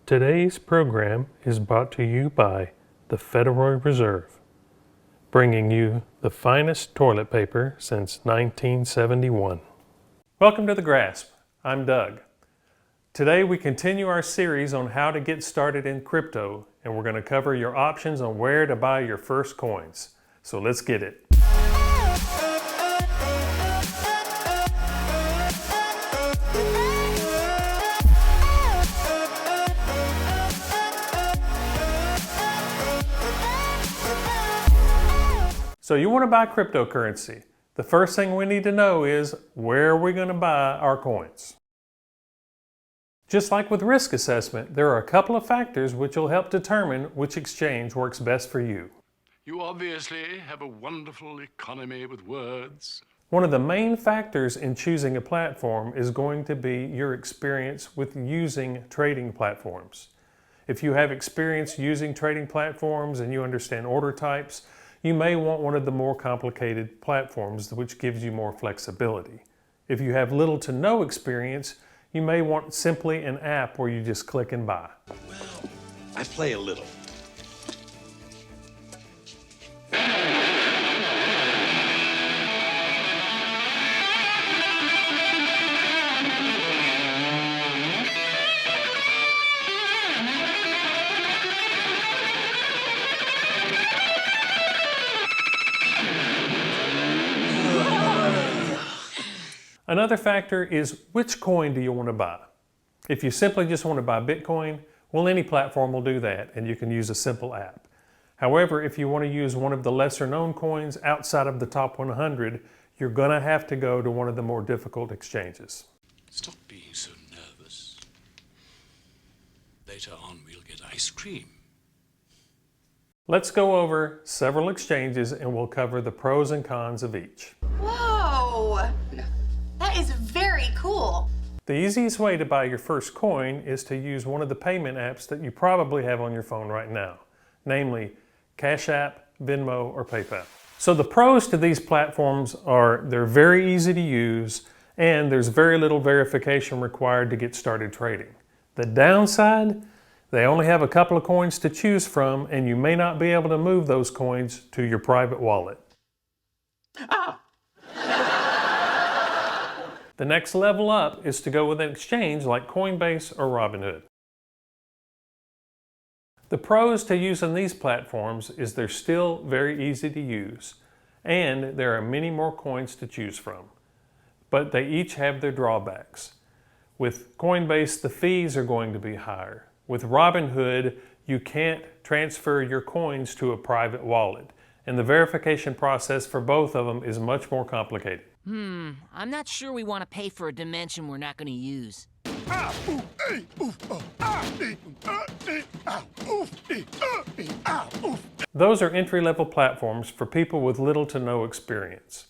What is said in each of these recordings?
Today's program is brought to you by the Federal Reserve, bringing you the finest toilet paper since 1971. Welcome to The Grasp. I'm Doug. Today we continue our series on how to get started in crypto, and we're going to cover your options on where to buy your first coins. So let's get it. So you want to buy cryptocurrency. The first thing we need to know is where are we going to buy our coins? Just like with risk assessment, there are a couple of factors which will help determine which exchange works best for you. You obviously have a wonderful economy with words. One of the main factors in choosing a platform is going to be your experience with using trading platforms. If you have experience using trading platforms and you understand order types, you may want one of the more complicated platforms which gives you more flexibility. If you have little to no experience, you may want simply an app where you just click and buy. Well, I play a little. Another factor is which coin do you want to buy? If you simply just want to buy Bitcoin, well, any platform will do that and you can use a simple app. However, if you want to use one of the lesser known coins outside of the top 100, you're going to have to go to one of the more difficult exchanges. Stop being so nervous. Later on we'll get ice cream. Let's go over several exchanges and we'll cover the pros and cons of each. Whoa! That is very cool. The easiest way to buy your first coin is to use one of the payment apps that you probably have on your phone right now, namely Cash App, Venmo, or PayPal. So the pros to these platforms are they're very easy to use and there's very little verification required to get started trading. The downside, they only have a couple of coins to choose from and you may not be able to move those coins to your private wallet. Ah! The next level up is to go with an exchange like Coinbase or Robinhood. The pros to using these platforms is they're still very easy to use and there are many more coins to choose from, but they each have their drawbacks. With Coinbase, the fees are going to be higher. With Robinhood, you can't transfer your coins to a private wallet, and the verification process for both of them is much more complicated. I'm not sure we want to pay for a dimension we're not going to use. Those are entry-level platforms for people with little to no experience.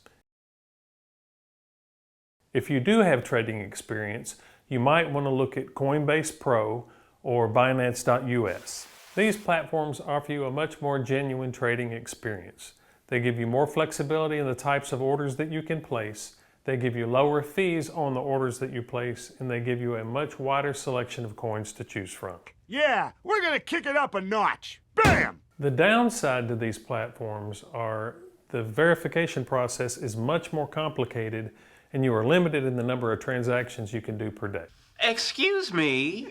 If you do have trading experience, you might want to look at Coinbase Pro or Binance.us. These platforms offer you a much more genuine trading experience. They give you more flexibility in the types of orders that you can place. They give you lower fees on the orders that you place, and they give you a much wider selection of coins to choose from. Yeah, we're gonna kick it up a notch. Bam! The downside to these platforms are the verification process is much more complicated, and you are limited in the number of transactions you can do per day. Excuse me?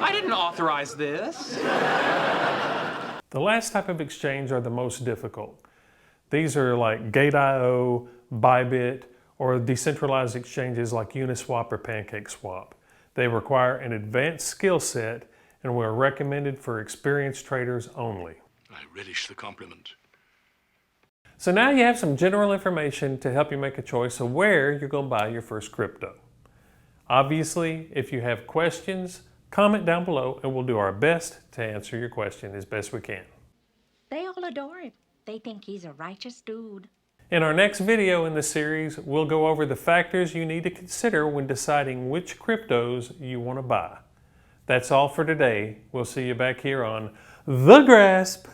I didn't authorize this. The last type of exchange are the most difficult. These are like Gate.io, Bybit, or decentralized exchanges like Uniswap or PancakeSwap. They require an advanced skill set and were recommended for experienced traders only. I relish the compliment. So now you have some general information to help you make a choice of where you're going to buy your first crypto. Obviously, if you have questions, comment down below and we'll do our best to answer your question as best we can. They all adore him. They think he's a righteous dude. In our next video in the series, we'll go over the factors you need to consider when deciding which cryptos you want to buy. That's all for today. We'll see you back here on The Grasp.